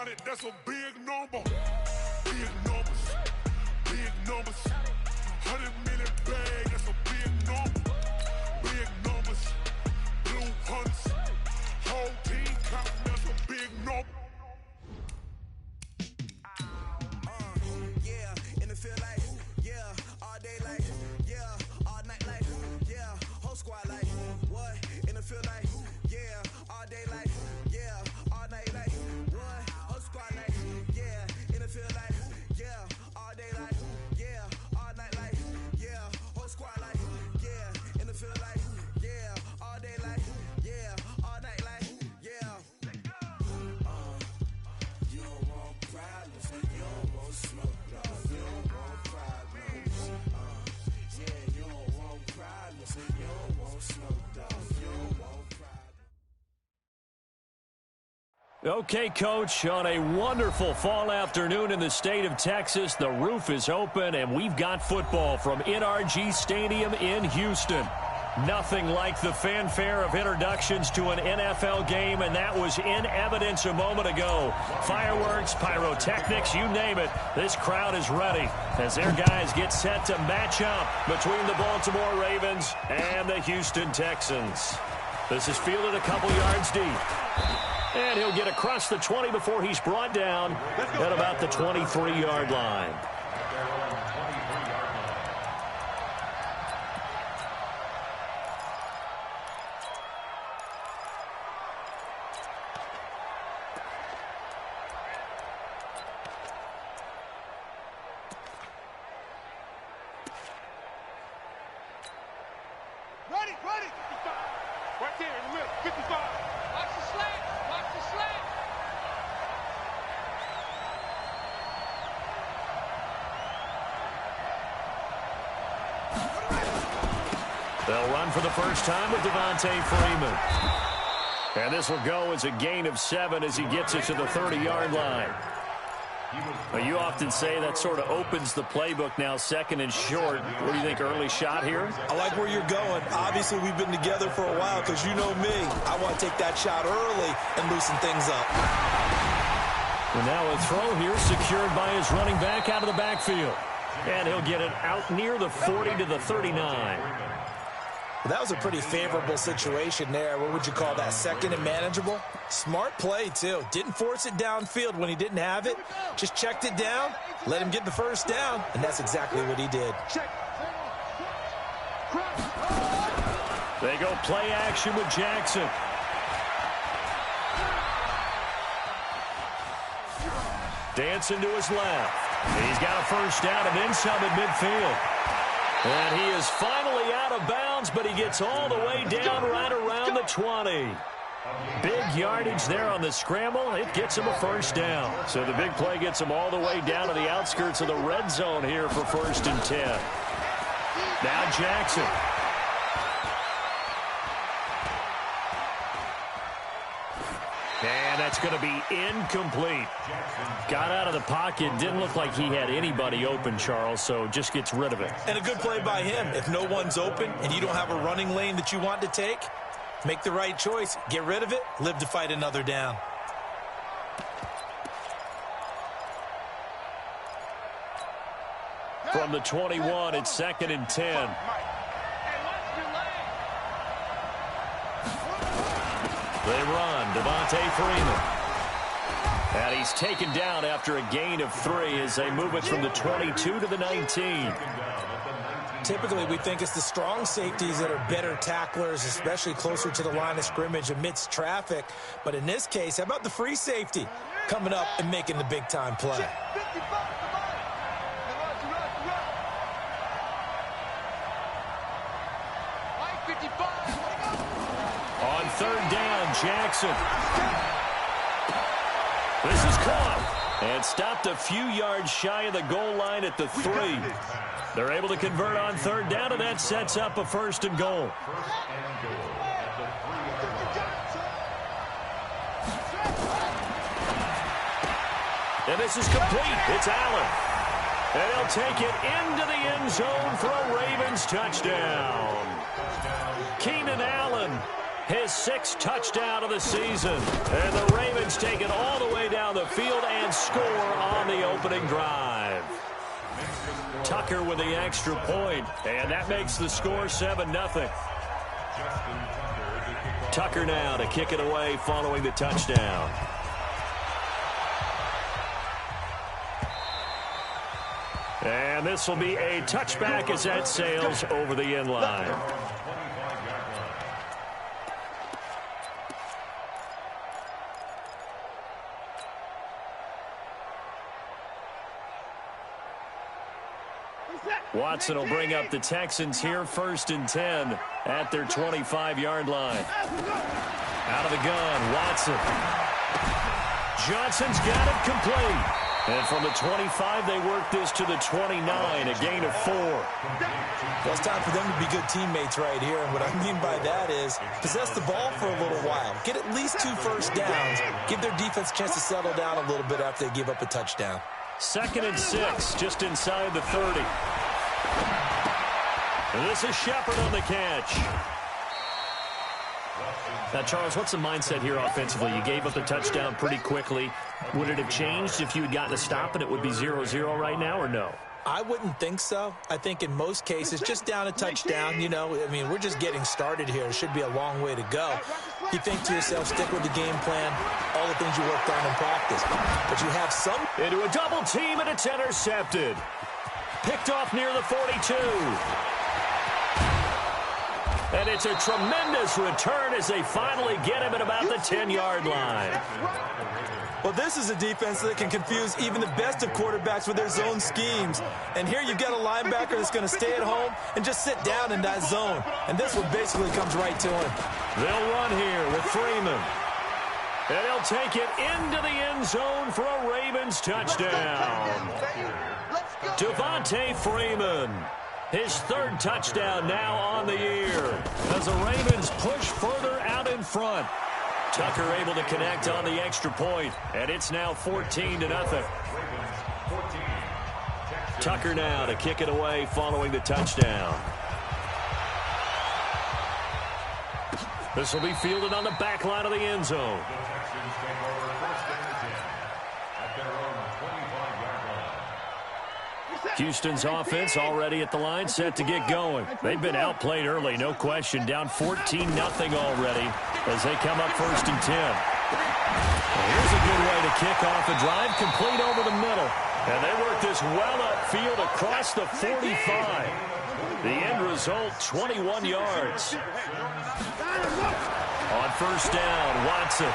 it, that's a big number. Big numbers, big numbers. 100 million bag, that's a big number. Big numbers, blue hunts. Whole team counting, that's a big number. Yeah, in the field like, yeah, all day like, yeah, all night like, yeah, whole squad like, what? In the field like, yeah, all day like, yeah, all night like, what? Whole squad like, yeah, in the field like, yeah, all day like, yeah, all night like, yeah, whole squad like, yeah, in the field like, yeah, all day like, yeah, all night like, yeah. You don't want problems, you don't want smoke, you don't want problems. Yeah, you don't want problems, you don't want smoke, you don't want problems. Okay, Coach, on a wonderful fall afternoon in the state of Texas, the roof is open, and we've got football from NRG Stadium in Houston. Nothing like the fanfare of introductions to an NFL game, and that was in evidence a moment ago. Fireworks, pyrotechnics, you name it. This crowd is ready as their guys get set to match up between the Baltimore Ravens and the Houston Texans. This is fielded a couple yards deep. And he'll get across the 20 before he's brought down at about the 23-yard line. Ready, 55. Right there in the middle, 55. Watch the slant, watch the slant. They'll run for the first time with Devontae Freeman. And this will go as a gain of 7 as he gets it to the 30-yard line. Well, you often say that sort of opens the playbook now, second and short. What do you think, early shot here? I like where you're going. Obviously, we've been together for a while because you know me. I want to take that shot early and loosen things up. And now a throw here secured by his running back out of the backfield. And he'll get it out near the 40 to the 39. Well, that was a pretty favorable situation there. What would you call that, second and manageable? Smart play, too. Didn't force it downfield when he didn't have it. Just checked it down, let him get the first down, and that's exactly what he did. They go play action with Jackson. Dancing to his left. He's got a first down and then some at midfield. And he is finally out of bounds, but he gets all the way down right around the 20. Big yardage there on the scramble. It gets him a first down. So the big play gets him all the way down to the outskirts of the red zone here for 1st and 10. Now Jackson. And that's going to be incomplete. Got out of the pocket. Didn't look like he had anybody open, Charles, so just gets rid of it. And a good play by him. If no one's open and you don't have a running lane that you want to take, make the right choice. Get rid of it. Live to fight another down. From the 21, it's 2nd and 10. They run. Devontae Freeman. And he's taken down after a gain of 3 as they move it from the 22 to the 19. Typically, we think it's the strong safeties that are better tacklers, especially closer to the line of scrimmage amidst traffic. But in this case, how about the free safety coming up and making the big-time play? On 3rd down, Jackson. This is caught and stopped a few yards shy of the goal line at the 3. They're able to convert on 3rd down, and that sets up a 1st and goal. And this is complete. It's Allen. And he'll take it into the end zone for a Ravens touchdown. Keenan Allen his 6th touchdown of the season. And the Ravens take it all the way down the field and score on the opening drive. Tucker with the extra point, and that makes the score 7-0. Tucker now to kick it away following the touchdown. And this will be a touchback as that sails over the end line. Watson will bring up the Texans here, 1st and 10 at their 25-yard line. Out of the gun, Watson. Johnson's got it complete. And from the 25, they work this to the 29, a gain of 4. Well, it's time for them to be good teammates right here. And what I mean by that is possess the ball for a little while. Get at least 2 first downs. Give their defense a chance to settle down a little bit after they give up a touchdown. 2nd and 6, just inside the 30. And this is Shepard on the catch. Now, Charles, what's the mindset here offensively? You gave up the touchdown pretty quickly. Would it have changed if you had gotten a stop and it would be 0-0 right now, or no? I wouldn't think so. I think in most cases, just down a touchdown, you know, I mean, we're just getting started here. It should be a long way to go. You think to yourself, stick with the game plan, all the things you worked on in practice. But you have some... Into a double team, and it's intercepted. Picked off near the 42. And it's a tremendous return as they finally get him at about the 10-yard line. Well, this is a defense that can confuse even the best of quarterbacks with their zone schemes. And here you've got a linebacker that's going to stay at home and just sit down in that zone. And this one basically comes right to him. They'll run here with Freeman. And he'll take it into the end zone for a Ravens touchdown. Devontae Freeman. His 3rd touchdown now on the year as the Ravens push further out in front. Tucker able to connect on the extra point, and it's now 14-0. Tucker now to kick it away following the touchdown. This will be fielded on the back line of the end zone. Houston's offense already at the line, set to get going. They've been outplayed early, no question. Down 14-0 already as they come up 1st and 10. Well, here's a good way to kick off the drive, complete over the middle. And they work this well upfield across the 45. The end result, 21 yards. On 1st down, Watson.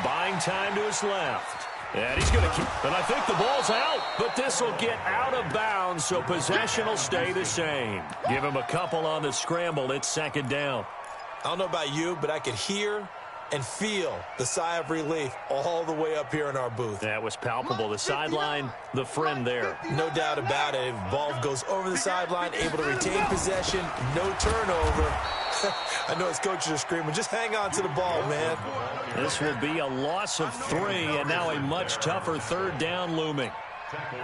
Buying time to his left. And he's going to keep, and I think the ball's out, but this will get out of bounds, so possession will stay the same. Give him a couple on the scramble. It's 2nd down. I don't know about you, but I could hear and feel the sigh of relief all the way up here in our booth. That was palpable. The sideline, the friend there. No doubt about it. Ball goes over the sideline, able to retain possession, no turnover. I know his coaches are screaming, just hang on to the ball, man. This will be a loss of 3, and now a much tougher 3rd down looming.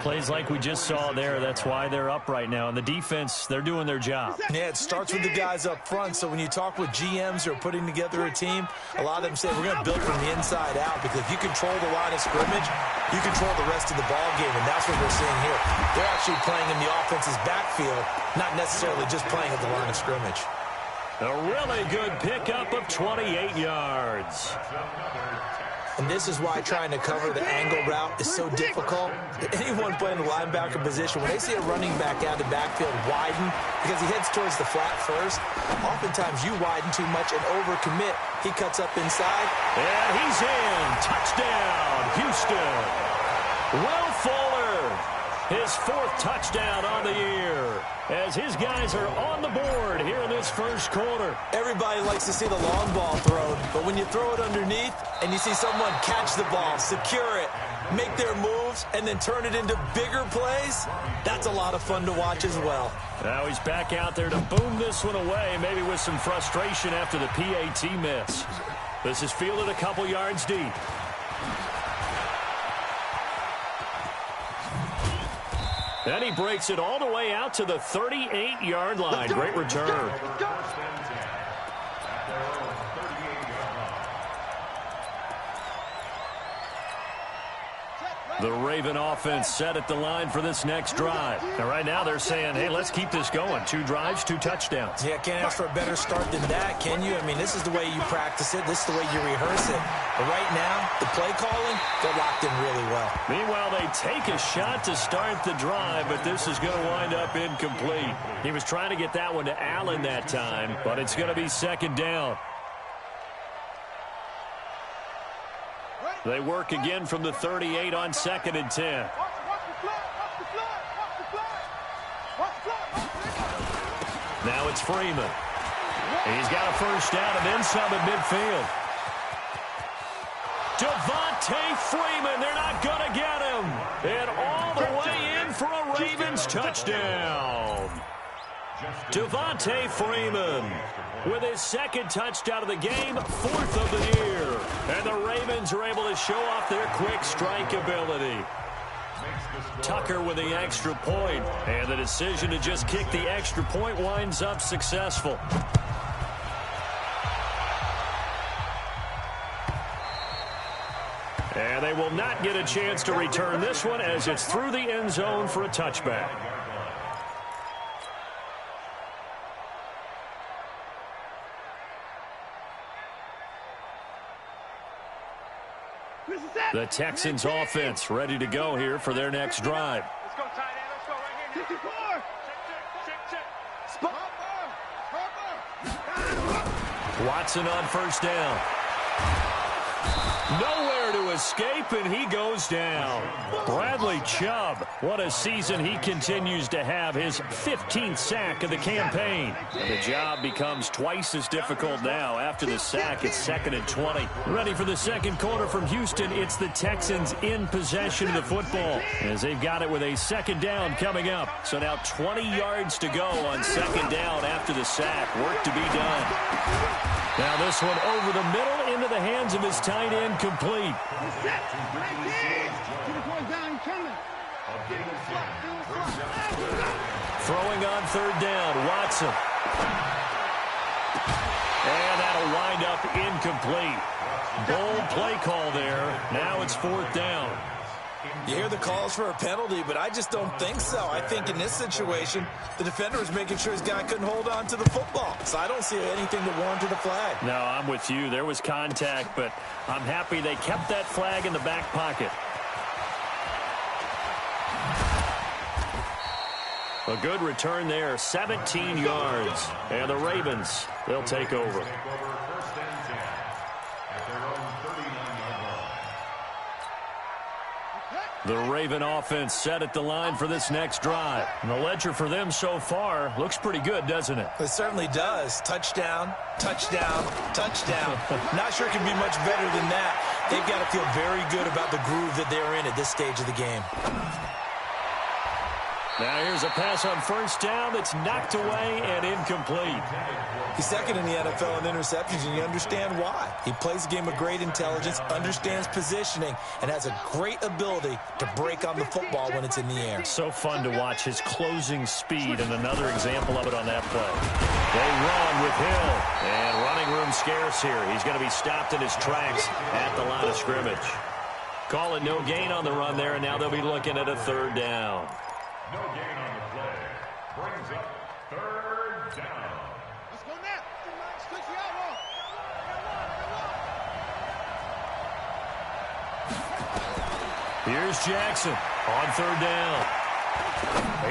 Plays like we just saw there, that's why they're up right now. And the defense, they're doing their job. Yeah, it starts with the guys up front. So when you talk with GMs who are putting together a team, a lot of them say, we're going to build from the inside out, because if you control the line of scrimmage, you control the rest of the ball game, and that's what we're seeing here. They're actually playing in the offense's backfield, not necessarily just playing at the line of scrimmage. A really good pickup of 28 yards. And this is why trying to cover the angle route is so difficult. Anyone playing the linebacker position, when they see a running back out of the backfield widen, because he heads towards the flat first, oftentimes you widen too much and overcommit. He cuts up inside. And he's in. Touchdown, Houston. Will Fuller, his 4th touchdown on the year, as his guys are on the board here in this 1st quarter. Everybody likes to see the long ball thrown, but when you throw it underneath and you see someone catch the ball, secure it, make their moves, and then turn it into bigger plays, that's a lot of fun to watch as well. Now he's back out there to boom this one away, maybe with some frustration after the PAT miss. This is fielded a couple yards deep. And he breaks it all the way out to the 38-yard line. Great return. The Raven offense set at the line for this next drive. And right now they're saying, hey, let's keep this going. 2 drives, 2 touchdowns. Yeah, can't ask for a better start than that, can you? I mean, this is the way you practice it. This is the way you rehearse it. But right now, the play calling, they're locked in really well. Meanwhile, they take a shot to start the drive, but this is going to wind up incomplete. He was trying to get that one to Allen that time, but it's going to be second down. They work again from the 38 on 2nd and 10. Now it's Freeman. He's got a first down and then some at midfield. Devontae Freeman, they're not going to get him. And all the way in for a Ravens touchdown. Devontae Freeman with his 2nd touchdown of the game, 4th of the year. And the Ravens are able to show off their quick strike ability. Tucker with the extra point, and the decision to just kick the extra point winds up successful. And they will not get a chance to return this one as it's through the end zone for a touchback. The Texans offense ready to go here for their next drive. Let's go, tight end. Let's go right here. 54. Watson on first down. Nowhere to escape, and he goes down. Bradley Chubb, what a season he continues to have, his 15th sack of the campaign. And the job becomes twice as difficult now. After the sack, it's 2nd and 20. Ready for the second quarter from Houston, it's the Texans in possession of the football, as they've got it with a second down coming up. So now 20 yards to go on second down after the sack. Work to be done. Now this one over the middle into the hands of his tight end, complete. Throwing on 3rd down, Watson. And that'll wind up incomplete. Bold play call there. Now it's 4th down. You hear the calls for a penalty, but I just don't think so. I think in this situation, the defender was making sure his guy couldn't hold on to the football. So I don't see anything that warranted a flag. No, I'm with you. There was contact, but I'm happy they kept that flag in the back pocket. A good return there, 17 yards. And the Ravens, they'll take over. The Raven offense set at the line for this next drive. And the ledger for them so far looks pretty good, doesn't it? It certainly does. Touchdown, touchdown, touchdown. Not sure it can be much better than that. They've got to feel very good about the groove that they're in at this stage of the game. Now here's a pass on first down that's knocked away and incomplete. He's 2nd in the NFL in interceptions, and you understand why. He plays a game of great intelligence, understands positioning, and has a great ability to break on the football when it's in the air. So fun to watch his closing speed, and another example of it on that play. They run with Hill, and running room scarce here. He's going to be stopped in his tracks at the line of scrimmage. Call it no gain on the run there, and now they'll be looking at a 3rd down. No gain on the play. Brings up 3rd down. Let's go now. Switch the outlaw. Here's Jackson on 3rd down.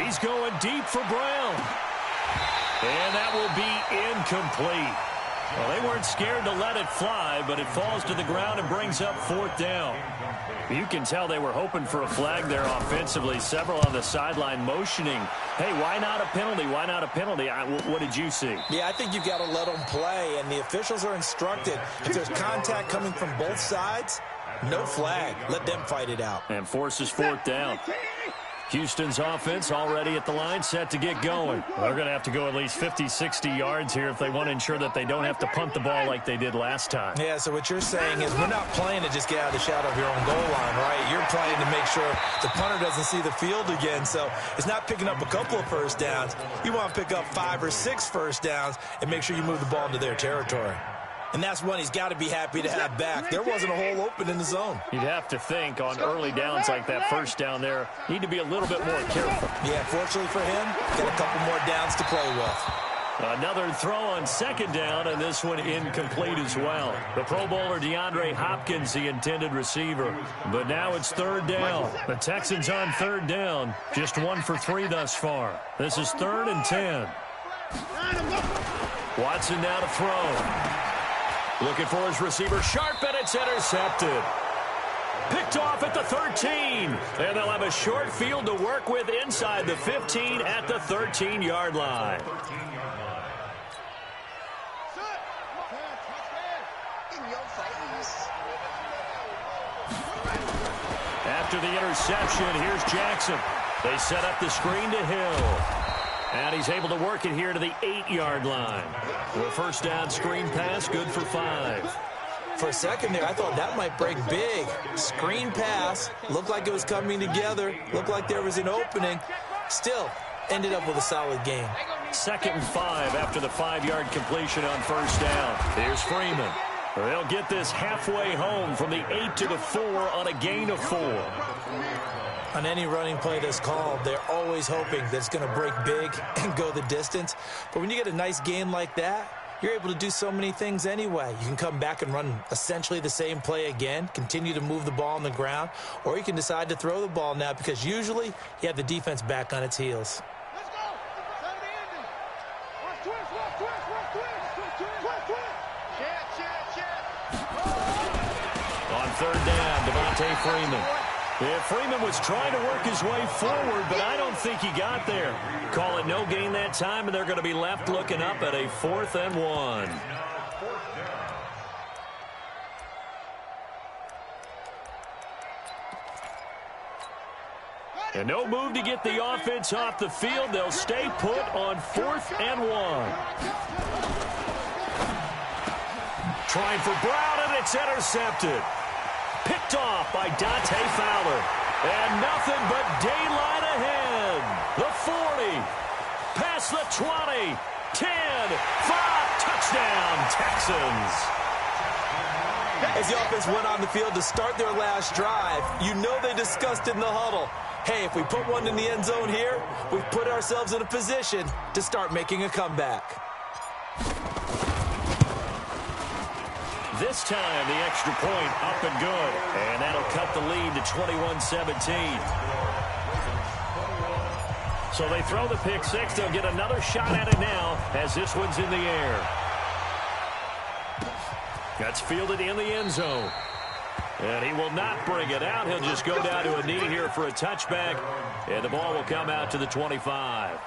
He's going deep for Brown. And that will be incomplete. Well, they weren't scared to let it fly, but it falls to the ground and brings up 4th down. You can tell they were hoping for a flag there offensively. Several on the sideline motioning, hey, why not a penalty? Why not a penalty? What did you see? Yeah, I think you've got to let them play, and the officials are instructed. If there's contact coming from both sides, no flag. Let them fight it out. And forces 4th down. Houston's offense already at the line, set to get going. They're going to have to go at least 50, 60 yards here if they want to ensure that they don't have to punt the ball like they did last time. Yeah, so what you're saying is we're not playing to just get out of the shadow of your own goal line, right? You're playing to make sure the punter doesn't see the field again. So it's not picking up a couple of first downs. You want to pick up 5 or 6 first downs and make sure you move the ball into their territory. And that's one he's got to be happy to have back. There wasn't a hole open in the zone. You'd have to think on early downs like that first down there, need to be a little bit more careful. Yeah, fortunately for him, got a couple more downs to play with. Another throw on second down, and this one incomplete as well. The Pro Bowler DeAndre Hopkins, the intended receiver. But now it's third down. The Texans on third down, just 1 for 3 thus far. This is 3rd and 10. Watson now to throw. Looking for his receiver, sharp, and it's intercepted. Picked off at the 13. And they'll have a short field to work with inside the 15 at the 13-yard line. After the interception, here's Jackson. They set up the screen to Hill. And he's able to work it here to the 8-yard line. The first down screen pass, good for 5. For a second there, I thought that might break big. Screen pass, looked like it was coming together, looked like there was an opening. Still, ended up with a solid game. 2nd and 5 after the 5-yard completion on first down. Here's Freeman. They'll get this halfway home from the 8 to the 4 on a gain of 4. On any running play that's called, they're always hoping that it's going to break big and go the distance. But when you get a nice gain like that, you're able to do so many things anyway. You can come back and run essentially the same play again, continue to move the ball on the ground, or you can decide to throw the ball now because usually you have the defense back on its heels. Let's go. Side of the ending. Watch twist. On third down, Devontae Freeman. Yeah, Freeman was trying to work his way forward, but I don't think he got there. Call it no gain that time, and they're going to be left looking up at a 4th and 1. And no move to get the offense off the field. They'll stay put on 4th and 1. Trying for Brown, and it's intercepted. Picked off by Dante Fowler. And nothing but daylight ahead. The 40. Past the 20. 10. 5. Touchdown, Texans. As the offense went on the field to start their last drive, you know they discussed in the huddle, hey, if we put one in the end zone here, we've put ourselves in a position to start making a comeback. This time, the extra point up and good. And that'll cut the lead to 21-17. So they throw the pick six. They'll get another shot at it now as this one's in the air. That's fielded in the end zone. And he will not bring it out. He'll just go down to a knee here for a touchback. And the ball will come out to the 25.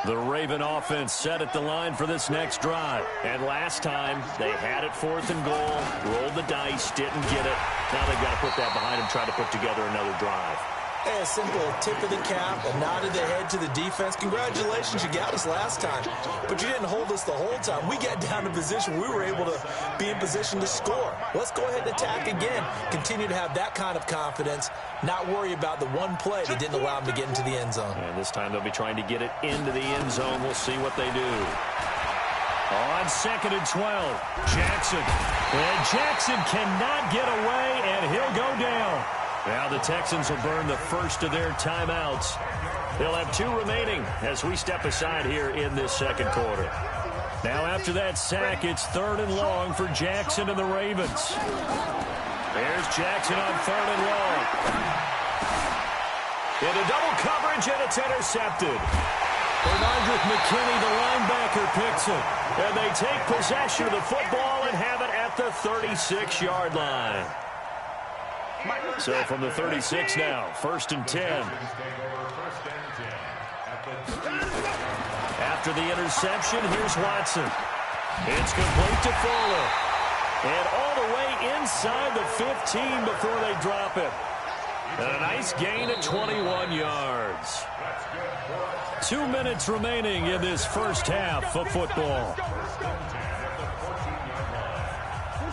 The Raven offense set at the line for this next drive. And last time, they had it 4th and goal, rolled the dice, didn't get it. Now they've got to put that behind them, try to put together another drive. Hey, a simple tip of the cap, a nod of the head to the defense. Congratulations, you got us last time. But you didn't hold us the whole time. We got down to position. We were able to be in position to score. Let's go ahead and attack again. Continue to have that kind of confidence. Not worry about the one play that didn't allow them to get into the end zone. And this time they'll be trying to get it into the end zone. We'll see what they do. On 2nd and 12, Jackson. And Jackson cannot get away, and he'll go down. Now the Texans will burn the first of their timeouts. They'll have 2 remaining as we step aside here in this second quarter. Now after that sack, it's 3rd and long for Jackson and the Ravens. There's Jackson on 3rd and long. Into double coverage, and it's intercepted. Bernardrick McKinney, the linebacker, picks it. And they take possession of the football and have it at the 36-yard line. So from the 36 now, 1st and 10. After the interception, here's Watson. It's complete to Fuller. And all the way inside the 15 before they drop it. And a nice gain at 21 yards. 2 minutes remaining in this first half of football.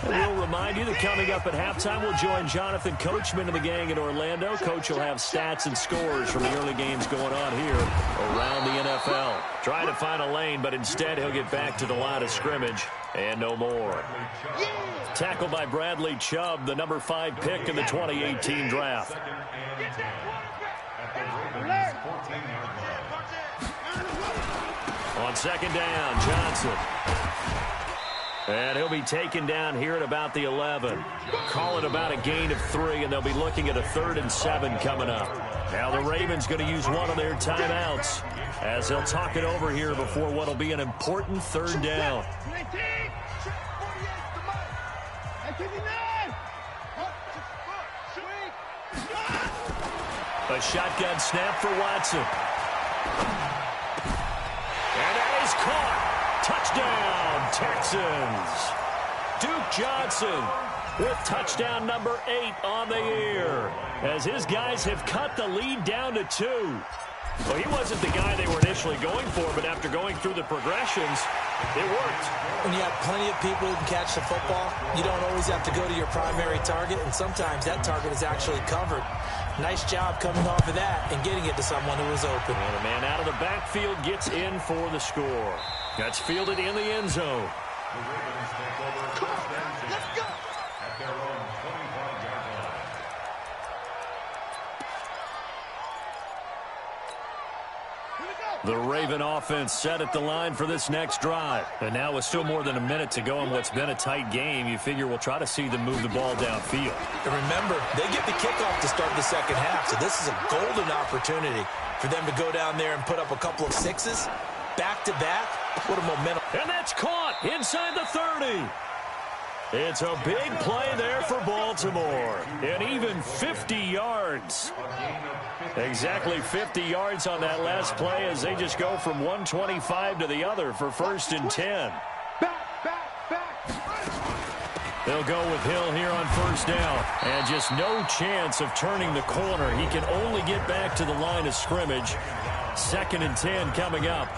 We'll remind you that coming up at halftime, we'll join Jonathan Coachman and the gang in Orlando. Coach will have stats and scores from the early games going on here NFL. Trying to find a lane, but instead he'll get back to the line of scrimmage and no more. Tackled by Bradley Chubb, the number 5 pick in the 2018 draft. On second down, Johnson. And he'll be taken down here at about the 11. Call it about a gain of 3, and they'll be looking at a 3rd and 7 coming up. Now the Ravens going to use one of their timeouts as they'll talk it over here before what will be an important 3rd down. A shotgun snap for Watson. And that is caught. Touchdown, Texans. Duke Johnson with touchdown number 8 on the year as his guys have cut the lead down to 2. Well, he wasn't the guy they were initially going for, but after going through the progressions, it worked. When you have plenty of people who can catch the football, you don't always have to go to your primary target, and sometimes that target is actually covered. Nice job coming off of that and getting it to someone who was open. And a man out of the backfield gets in for the score. That's fielded in the end zone. The Raven offense set at the line for this next drive. And now with still more than a minute to go in what's been a tight game, you figure we'll try to see them move the ball downfield. And remember, they get the kickoff to start the second half, so this is a golden opportunity for them to go down there and put up a couple of 6s back-to-back. What a momentum. And that's caught inside the 30. It's a big play there for Baltimore. And even 50 yards. Exactly 50 yards on that last play as they just go from 125 to the other for 1st and 10. They'll go with Hill here on 1st down. And just no chance of turning the corner. He can only get back to the line of scrimmage. 2nd and 10 coming up.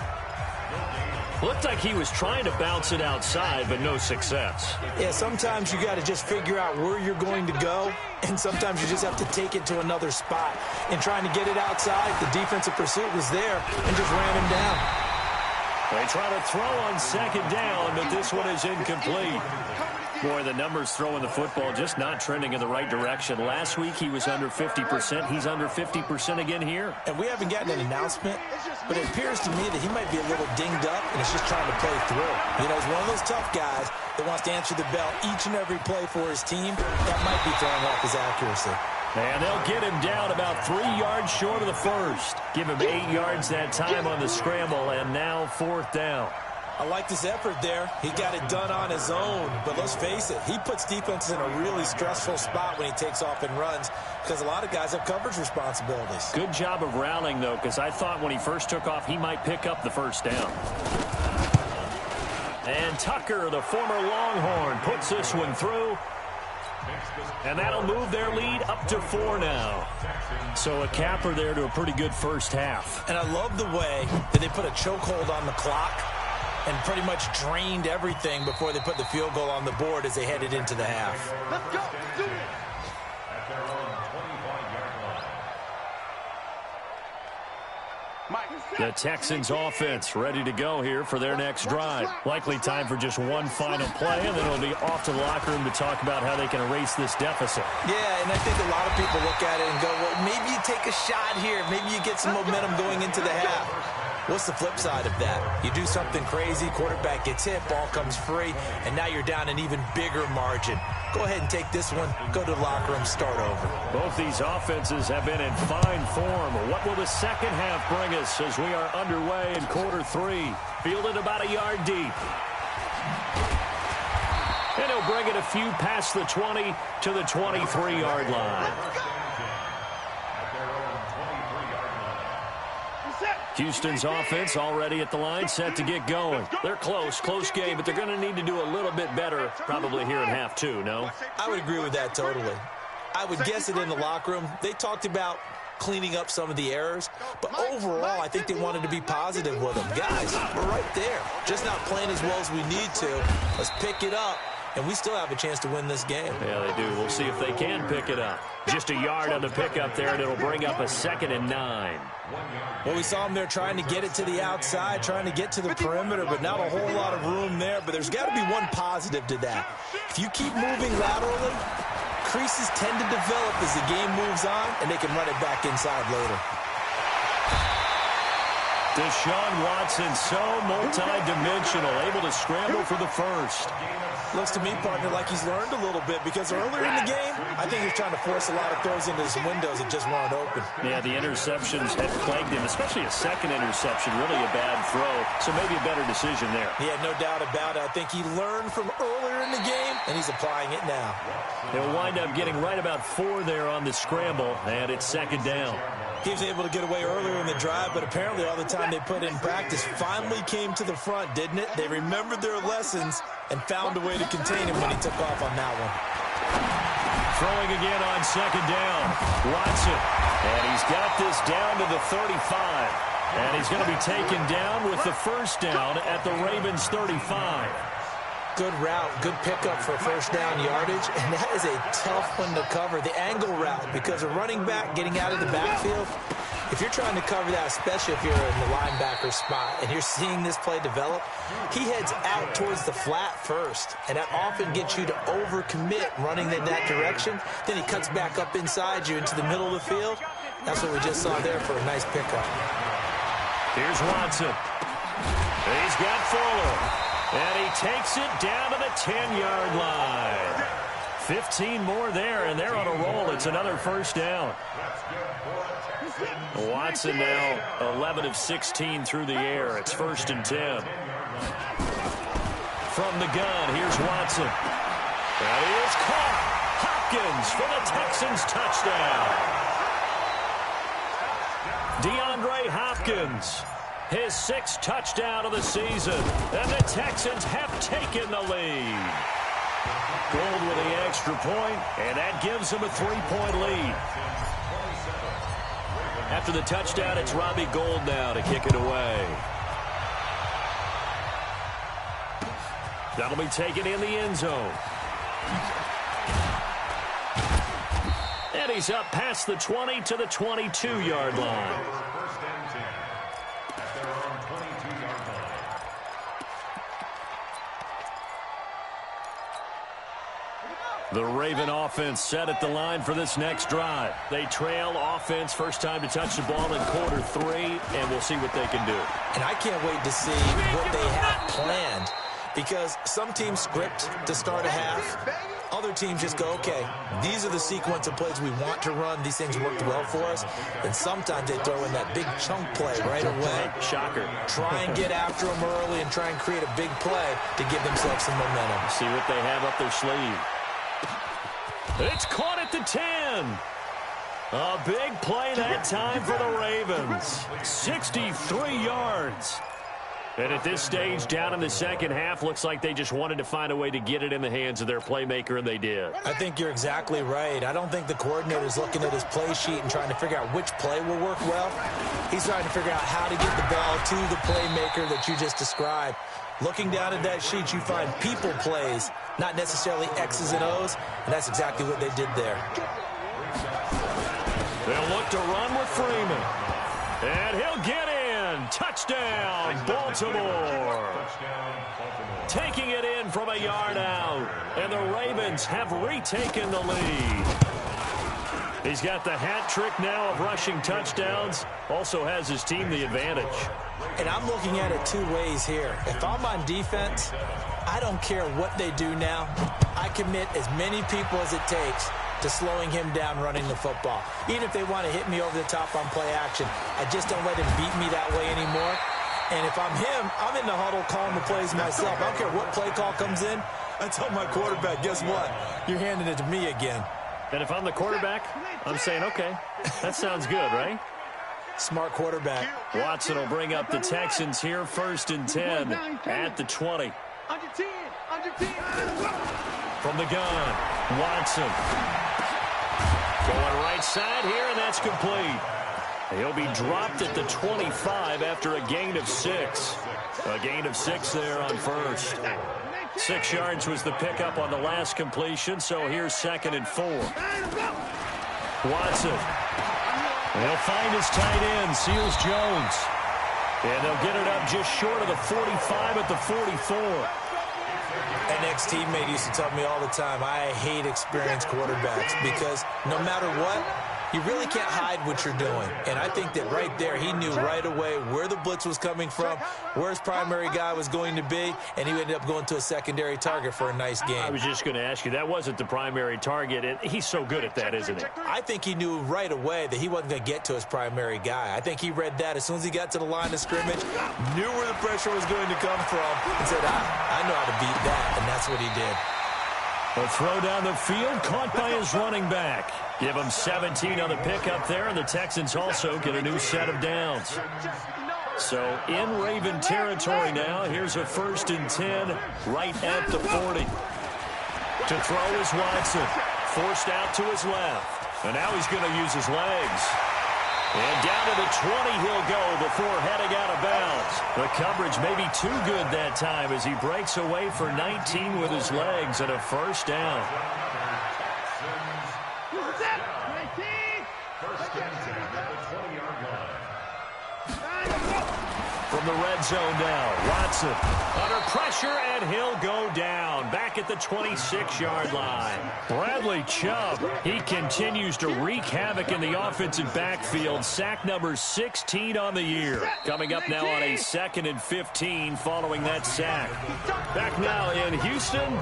Looked like he was trying to bounce it outside, but no success. Yeah, sometimes you got to just figure out where you're going to go, and sometimes you just have to take it to another spot. And trying to get it outside, the defensive pursuit was there and just ran him down. They try to throw on 2nd down, but this one is incomplete. Boy, the numbers throwing the football just not trending in the right direction. Last week he was under 50%. He's under 50% again here. And we haven't gotten an announcement, but it appears to me that he might be a little dinged up and is just trying to play through. You know, he's one of those tough guys that wants to answer the bell each and every play for his team. That might be throwing off his accuracy. And they'll get him down about 3 yards short of the first. Give him 8 yards that time on the scramble, and now 4th down. I like this effort there. He got it done on his own, but let's face it, he puts defenses in a really stressful spot when he takes off and runs because a lot of guys have coverage responsibilities. Good job of rallying, though, because I thought when he first took off, he might pick up the 1st down. And Tucker, the former Longhorn, puts this one through. And that'll move their lead up to 4 now. So a capper there to a pretty good first half. And I love the way that they put a chokehold on the clock and pretty much drained everything before they put the field goal on the board as they headed into the half. Let's go. Do it. The Texans offense ready to go here for their next drive. Likely time for just one final play, and then it'll be off to the locker room to talk about how they can erase this deficit. Yeah, and I think a lot of people look at it and go, well, maybe you take a shot here. Maybe you get some momentum going into the half. What's the flip side of that? You do something crazy, quarterback gets hit, ball comes free, and now you're down an even bigger margin. Go ahead and take this one, go to the locker room, start over. Both these offenses have been in fine form. What will the second half bring us as we are underway in quarter 3? Fielded about a yard deep. And he'll bring it a few past the 20 to the 23-yard line. Houston's offense already at the line, set to get going. They're close game, but they're going to need to do a little bit better probably here in half 2, no? I would agree with that totally. I would guess it in the locker room. They talked about cleaning up some of the errors, but overall, I think they wanted to be positive with them. Guys, we're right there. Just not playing as well as we need to. Let's pick it up and we still have a chance to win this game. Yeah, they do. We'll see if they can pick it up. Just a yard on the pickup there, and it'll bring up a 2nd and 9. Well, we saw them there trying to get it to the outside, trying to get to the perimeter, but not a whole lot of room there. But there's got to be one positive to that. If you keep moving laterally, creases tend to develop as the game moves on, and they can run it back inside later. Deshaun Watson, so multi-dimensional, able to scramble for the first. Looks to me, partner, like he's learned a little bit, because earlier in the game, I think he was trying to force a lot of throws into his windows that just weren't open. Yeah, the interceptions had plagued him, especially a second interception, really a bad throw, so maybe a better decision there. Yeah, no doubt about it. I think he learned from earlier in the game, and he's applying it now. He'll wind up getting right about 4 there on the scramble, and it's 2nd down. He was able to get away earlier in the drive, but apparently all the time they put in practice finally came to the front, didn't it? They remembered their lessons and found a way to contain him when he took off on that one. Throwing again on 2nd down. Watson. And he's got this down to the 35. And he's going to be taken down with the first down at the Ravens' 35. Good route, good pickup for first down yardage, and that is a tough one to cover, the angle route, because a running back getting out of the backfield, if you're trying to cover that, especially if you're in the linebacker spot and you're seeing this play develop, he heads out towards the flat first, and that often gets you to overcommit running in that direction. Then he cuts back up inside you into the middle of the field. That's what we just saw there for a nice pickup. Here's Watson. He's got Fuller. And he takes it down to the 10-yard line. 15 more there, and they're on a roll. It's another first down. Watson now 11 of 16 through the air. It's 1st and 10. From the gun, here's Watson. And he is caught. Hopkins for the Texans touchdown. DeAndre Hopkins. His 6th touchdown of the season, and the Texans have taken the lead. Gould with the extra point, and that gives them a 3-point lead. After the touchdown, it's Robbie Gould now to kick it away. That'll be taken in the end zone. And he's up past the 20 to the 22-yard line. The Raven offense set at the line for this next drive. They trail offense, first time to touch the ball in quarter 3, and we'll see what they can do. And I can't wait to see what they have planned, because some teams script to start a half. Other teams just go, okay, these are the sequence of plays we want to run. These things worked well for us. And sometimes they throw in that big chunk play right away. Shocker. Try and get after them early and try and create a big play to give themselves some momentum. See what they have up their sleeve. It's caught at the 10. A big play that time for the Ravens. 63 yards. And at this stage, down in the second half, looks like they just wanted to find a way to get it in the hands of their playmaker, and they did. I think you're exactly right. I don't think the coordinator's looking at his play sheet and trying to figure out which play will work well. He's trying to figure out how to get the ball to the playmaker that you just described. Looking down at that sheet, you find people plays, not necessarily X's and O's, and that's exactly what they did there. They'll look to run with Freeman. And he'll get in. Touchdown, Baltimore. Taking it in from a yard out. And the Ravens have retaken the lead. He's got the hat trick now of rushing touchdowns. Also has his team the advantage. And I'm looking at it 2 ways here. If I'm on defense, I don't care what they do now. I commit as many people as it takes to slowing him down running the football. Even if they want to hit me over the top on play action, I just don't let him beat me that way anymore. And if I'm him, I'm in the huddle calling the plays myself. I don't care what play call comes in. I tell my quarterback, guess what? You're handing it to me again. And if I'm the quarterback, I'm saying, okay, that sounds good, right? Smart quarterback. Watson will bring up the Texans here, 1st and 10 at the 20. Under 10, under 10. From the gun, Watson. Going right side here, and that's complete. He'll be dropped at the 25 after a gain of 6. A gain of 6 there on first. 6 yards was the pickup on the last completion, so here's 2nd and 4. Watson. He'll find his tight end, Seals Jones. And they'll get it up just short of the 45 at the 44. An ex-teammate used to tell me all the time, I hate experienced quarterbacks because no matter what, you really can't hide what you're doing. And I think that right there, he knew right away where the blitz was coming from, where his primary guy was going to be, and he ended up going to a secondary target for a nice game. I was just going to ask you, that wasn't the primary target. He's so good at that, isn't he? I think he knew right away that he wasn't going to get to his primary guy. I think he read that as soon as he got to the line of scrimmage, knew where the pressure was going to come from, and said, I know how to beat that, and that's what he did. A throw down the field, caught by his running back. Give him 17 on the pickup there, and the Texans also get a new set of downs. So in Raven territory now, here's a 1st and 10 right at the 40. To throw is Watson, forced out to his left. And now he's going to use his legs. And down to the 20 he'll go before heading out of bounds. The coverage may be too good that time as he breaks away for 19 with his legs and a 1st down. From the red zone now, Watson under pressure, and he'll go down back at the 26-yard line. Bradley Chubb, he continues to wreak havoc in the offensive backfield. Sack number 16 on the year. Coming up now on a 2nd and 15 following that sack. Back now in Houston,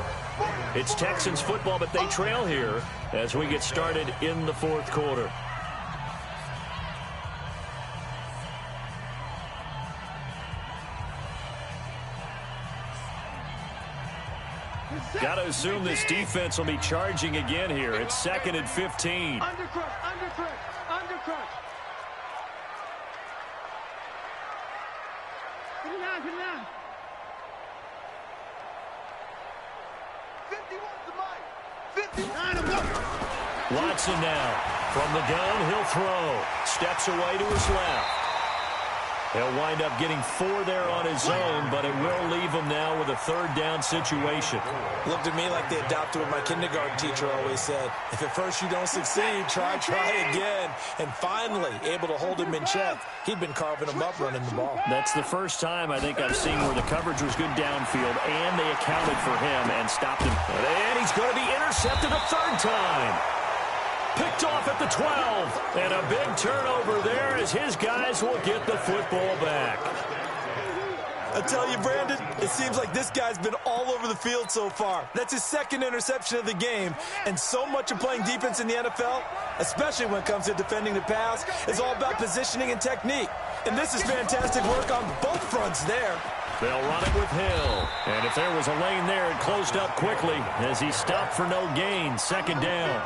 it's Texans football, but they trail here as we get started in the 4th quarter. Got to assume this defense will be charging again here. It's 2nd and 15. Undercrush, undercrush, undercrush. Get it down, get it down. 51 to Mike. 51. Watson now. From the gun, he'll throw. Steps away to his left. He'll wind up getting 4 there on his own, but it will leave him now with a 3rd down situation. Looked at me like they adopted what my kindergarten teacher always said. If at first you don't succeed, try again. And finally, able to hold him in check. He'd been carving him up running the ball. That's the first time I think I've seen where the coverage was good downfield, and they accounted for him and stopped him. And he's going to be intercepted a 3rd time. Picked off at the 12, and a big turnover there as his guys will get the football back. I tell you, Brandon, it seems like this guy's been all over the field so far. That's his 2nd interception of the game, and so much of playing defense in the NFL, especially when it comes to defending the pass, is all about positioning and technique. And this is fantastic work on both fronts there. They'll run it with Hill, and if there was a lane there, it closed up quickly as he stopped for no gain. 2nd down.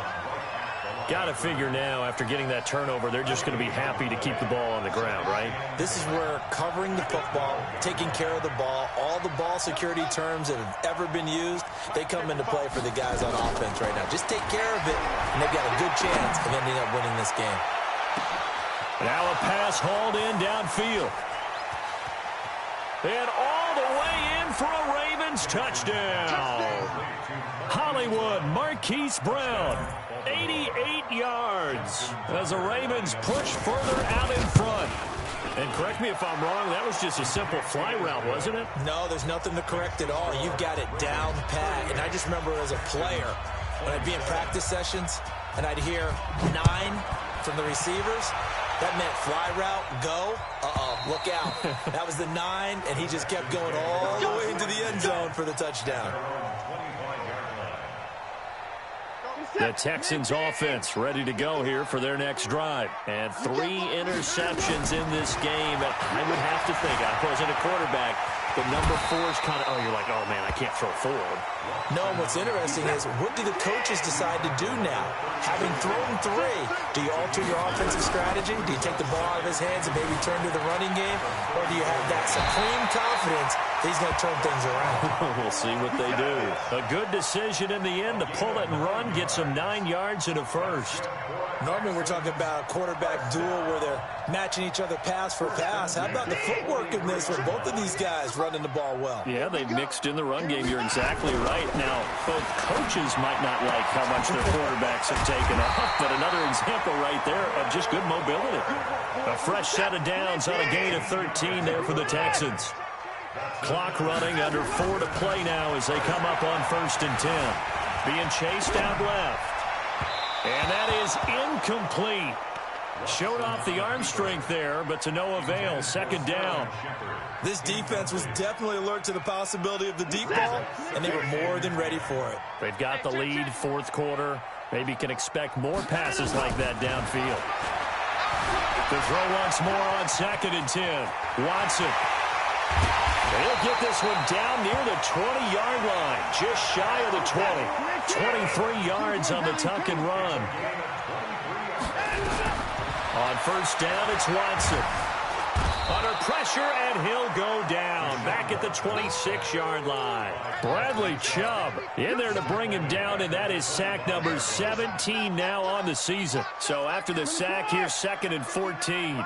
Got to figure now, after getting that turnover, they're just going to be happy to keep the ball on the ground, right? This is where covering the football, taking care of the ball, all the ball security terms that have ever been used, they come into play for the guys on offense right now. Just take care of it, and they've got a good chance of ending up winning this game. Now a pass hauled in downfield. And all the way in for a Ravens touchdown. Hollywood Marquise Brown. 88 yards as the Ravens push further out in front. And correct me if I'm wrong, that was just a simple fly route, wasn't it? No, there's nothing to correct at all. You've got it down pat. And I just remember as a player, when I'd be in practice sessions and I'd hear 9 from the receivers, that meant fly route, go, look out. That was the 9, and he just kept going all the way into the end zone for the touchdown. The Texans offense ready to go here for their next drive. And 3 interceptions in this game. And I would have to think, I wasn't a quarterback, but number 4 is kind of, you're like, oh, man, I can't throw forward. No, what's interesting is, what do the coaches decide to do now? Having thrown 3, do you alter your offensive strategy? Do you take the ball out of his hands and maybe turn to the running game? Or do you have that supreme confidence that he's going to turn things around? We'll see what they do. A good decision in the end to pull it and run, get some 9 yards and a 1st. Normally we're talking about a quarterback duel where they're matching each other pass for pass. How about the footwork in this with both of these guys running the ball well. Yeah, they mixed in the run game. You're exactly right. Now, both coaches might not like how much their quarterbacks have taken off, but another example right there of just good mobility. A fresh set of downs on a gain of 13 there for the Texans. Clock running, under 4 to play now as they come up on 1st and 10. Being chased out left. And that is incomplete. Showed off the arm strength there, but to no avail. 2nd down. This defense was definitely alert to the possibility of the deep ball, and they were more than ready for it. They've got the lead, 4th quarter. Maybe can expect more passes like that downfield. The throw once more on 2nd and 10. Watson. He'll get this one down near the 20-yard line, just shy of the 20. 23 yards on the tuck and run. On 1st down, it's Watson. Under pressure, and he'll go down. Back at the 26-yard line. Bradley Chubb in there to bring him down, and that is sack number 17 now on the season. So after the sack, here's 2nd and 14.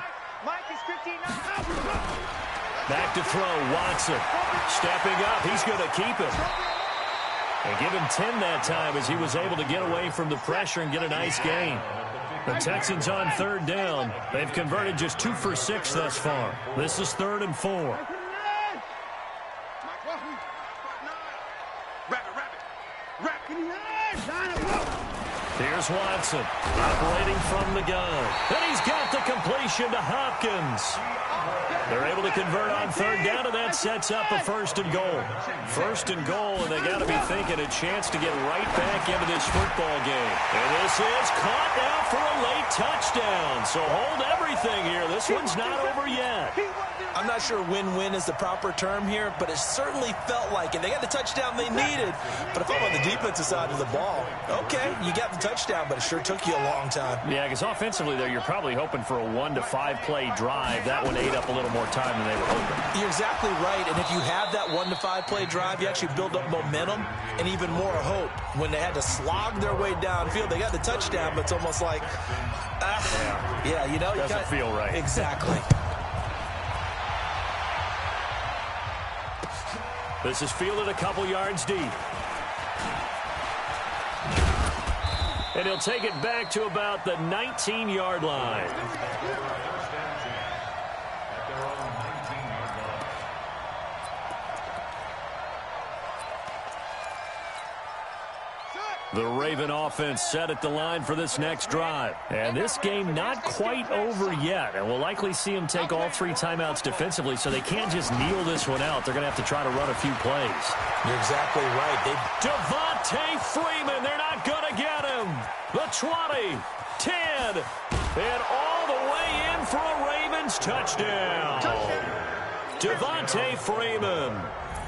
Back to throw, Watson. Stepping up, he's going to keep it. And give him 10 that time as he was able to get away from the pressure and get a nice gain. The Texans on 3rd down. They've converted just 2 for 6 thus far. This is 3rd and 4. Here's Watson, operating from the gun. And he's got the completion to Hopkins. They're able to convert on 3rd down, and that sets up a 1st and goal. 1st and goal, and they got to be thinking a chance to get right back into this football game. And this is caught now for a late touchdown. So hold everything here. This one's not over yet. I'm not sure win-win is the proper term here, but it certainly felt like it. They got the touchdown they needed. But if I'm on the defensive side of the ball, okay, you got the touchdown, but it sure took you a long time. Yeah, because offensively, though, you're probably hoping for a 1 to 5 play drive. That one ate up a little more time than they were hoping. You're exactly right, and if you have that 1 to 5 play drive, you actually build up momentum and even more hope. When they had to slog their way downfield, they got the touchdown, but it's almost like, yeah, you know. Doesn't feel right. Exactly. This is fielded a couple yards deep. And he'll take it back to about the 19-yard line. The Raven offense set at the line for this next drive. And this game not quite over yet. And we'll likely see them take all 3 timeouts defensively, so they can't just kneel this one out. They're going to have to try to run a few plays. You're exactly right. Devontae Freeman, they're not going to get him. The 20, 10, and all the way in for a Ravens touchdown. Devontae Freeman.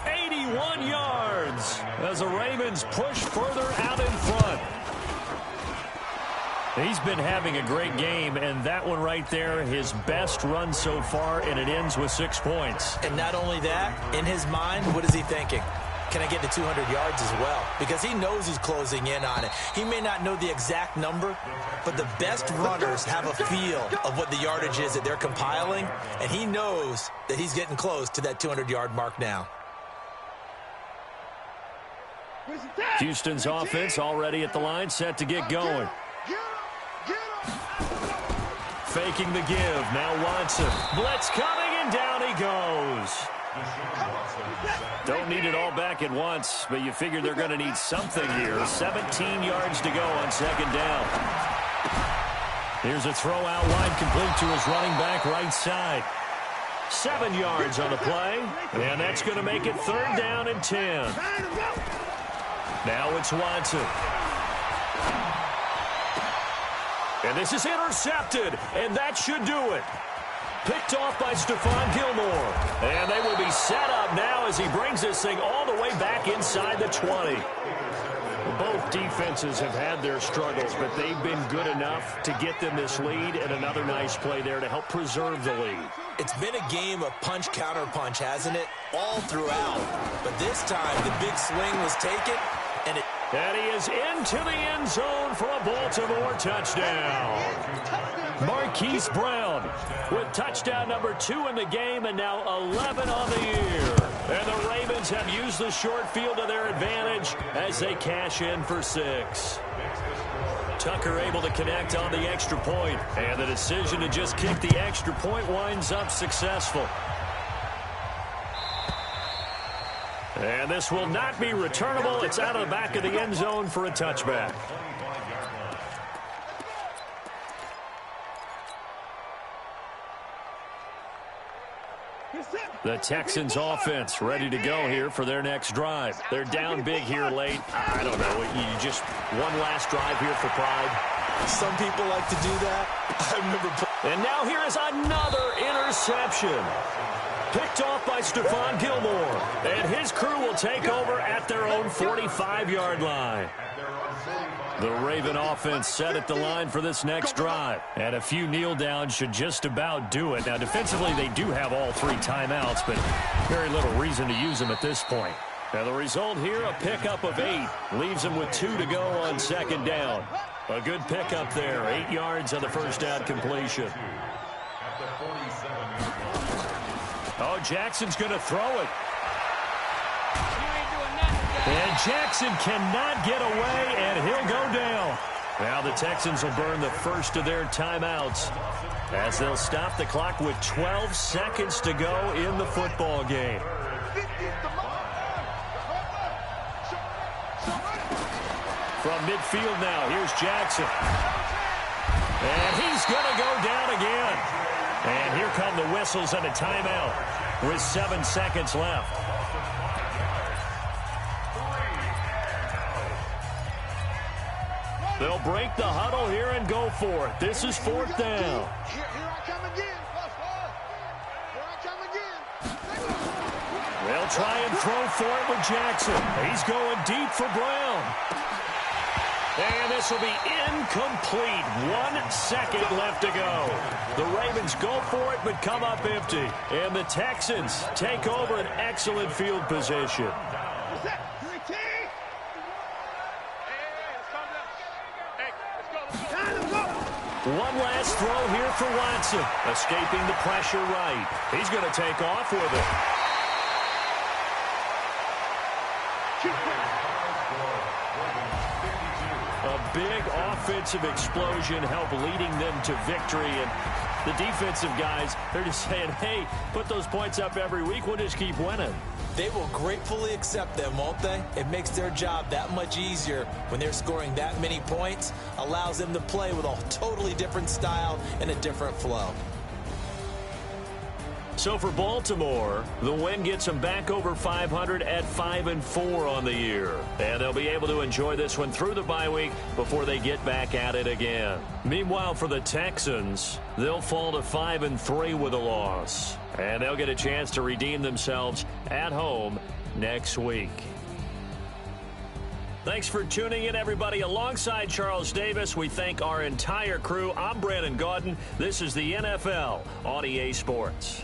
81 yards as the Ravens push further out in front. He's been having a great game, and that one right there, his best run so far, and it ends with 6 points. And not only that, in his mind, what is he thinking? Can I get to 200 yards as well? Because he knows he's closing in on it. He may not know the exact number, but the best runners have a feel of what the yardage is that they're compiling, and he knows that he's getting close to that 200-yard mark now. Houston's offense already at the line, set to get going. Faking the give. Now Watson. Blitz coming, and down he goes. Don't need it all back at once, but you figure they're going to need something here. 17 yards to go on 2nd down. Here's a throw out wide, complete to his running back right side. 7 yards on the play, and that's going to make it 3rd down and 10. Now it's Watson. And this is intercepted, and that should do it. Picked off by Stephon Gilmore. And they will be set up now as he brings this thing all the way back inside the 20. Both defenses have had their struggles, but they've been good enough to get them this lead, and another nice play there to help preserve the lead. It's been a game of punch-counter-punch, hasn't it? All throughout. But this time, the big swing was taken, and he is into the end zone for a Baltimore touchdown. Marquise Brown with touchdown number 2 in the game, and now 11 on the year. And the Ravens have used the short field to their advantage as they cash in for 6. Tucker able to connect on the extra point, and the decision to just kick the extra point winds up successful. And this will not be returnable. It's out of the back of the end zone for a touchback. The Texans offense ready to go here for their next drive. They're down big here late. I don't know. You just one last drive here for pride. Some people like to do that. I remember. And now here is another interception. Picked off by Stephon Gilmore. And his crew will take over at their own 45-yard line. The Raven offense set at the line for this next drive. And a few kneel downs should just about do it. Now, defensively, they do have all 3 timeouts, but very little reason to use them at this point. Now, the result here, a pickup of 8. Leaves them with 2 to go on second down. A good pickup there. 8 yards on the first down completion. Oh, Jackson's going to throw it. And Jackson cannot get away, and he'll go down. Now the Texans will burn the first of their timeouts as they'll stop the clock with 12 seconds to go in the football game. From midfield now, here's Jackson. And he's going to go down again. And here come the whistles and a timeout with 7 seconds left. They'll break the huddle here and go for it. This is 4th down. Here I come again. Here I come again. They'll try and throw for it with Jackson. He's going deep for Brown. And this will be incomplete. 1 second left to go. The Ravens go for it but come up empty. And the Texans take over an excellent field position. One last throw here for Watson. Escaping the pressure right. He's going to take off with it. A big offensive explosion helped leading them to victory. And the defensive guys, they're just saying, hey, put those points up every week. We'll just keep winning. They will gratefully accept them, won't they? It makes their job that much easier when they're scoring that many points. Allows them to play with a totally different style and a different flow. So for Baltimore, the win gets them back over 500 at 5-4 on the year. And they'll be able to enjoy this one through the bye week before they get back at it again. Meanwhile, for the Texans, they'll fall to 5-3 with a loss. And they'll get a chance to redeem themselves at home next week. Thanks for tuning in, everybody. Alongside Charles Davis, we thank our entire crew. I'm Brandon Gaudin. This is the NFL on EA Sports.